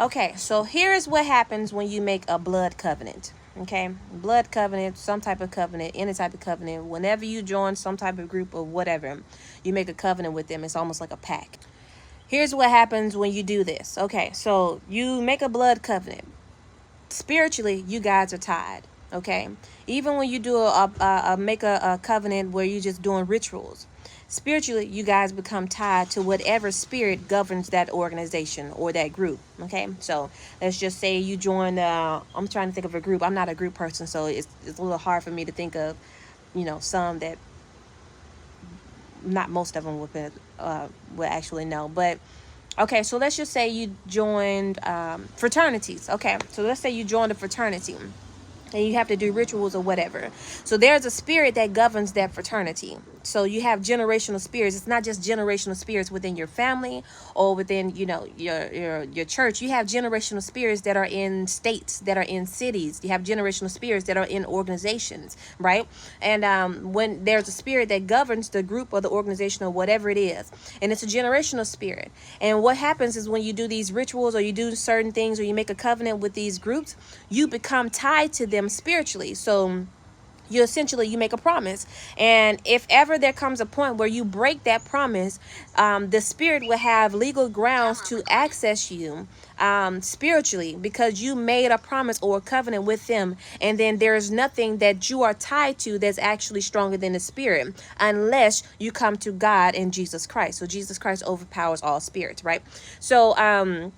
Okay, so here is what happens when you make a blood covenant. Okay, blood covenant, some type of covenant, any type of covenant. Whenever you join some type of group or whatever, you make a covenant with them. It's almost like a pact. Here's what happens when you do this. Okay, so you make a blood covenant. Spiritually, you guys are tied. Okay, even when you do make a covenant where you're just doing rituals, spiritually you guys become tied to whatever spirit governs that organization or that group. Okay, so let's just say you join I'm trying to think of a group. I'm not a group person, so it's a little hard for me to think of, some that, not most of them would actually know. But okay, so let's just say you joined fraternities. Okay, so let's say you joined a fraternity and you have to do rituals or whatever. So there's a spirit that governs that fraternity. So you have generational spirits. It's not just generational spirits within your family or within, your church. You have generational spirits that are in states, that are in cities. You have generational spirits that are in organizations, right? And when there's a spirit that governs the group or the organization or whatever it is, and it's a generational spirit. And what happens is when you do these rituals or you do certain things or you make a covenant with these groups, you become tied to them spiritually. So you make a promise, and if ever there comes a point where you break that promise, the spirit will have legal grounds to access you spiritually, because you made a promise or a covenant with them, and then there is nothing that you are tied to that's actually stronger than the spirit, unless you come to God and Jesus Christ. So Jesus Christ overpowers all spirits, right? So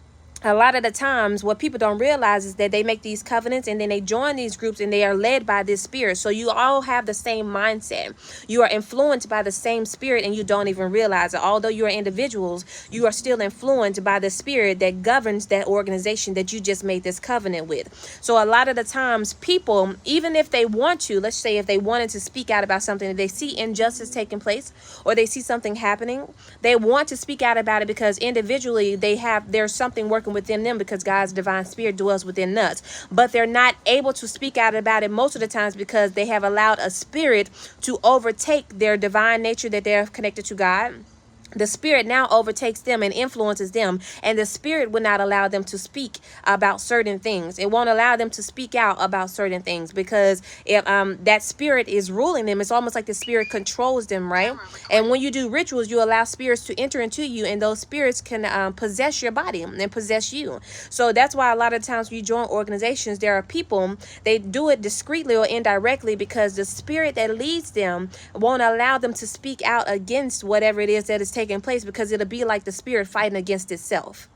a lot of the times what people don't realize is that they make these covenants and then they join these groups and they are led by this spirit. So you all have the same mindset. You are influenced by the same spirit and you don't even realize it. Although you are individuals, you are still influenced by the spirit that governs that organization that you just made this covenant with. So a lot of the times people, even if they want to, let's say if they wanted to speak out about something, if they see injustice taking place or they see something happening, they want to speak out about it because individually there's something working within them, because God's divine spirit dwells within us. But they're not able to speak out about it most of the times because they have allowed a spirit to overtake their divine nature that they're connected to God. The spirit now overtakes them and influences them, and the spirit will not allow them to speak about certain things. It won't allow them to speak out about certain things, because if that spirit is ruling them, it's almost like the spirit controls them, right? And when you do rituals, you allow spirits to enter into you, and those spirits can possess your body and possess you. So that's why a lot of times when you join organizations, there are people, they do it discreetly or indirectly, because the spirit that leads them won't allow them to speak out against whatever it is that is taking place, because it'll be like the spirit fighting against itself.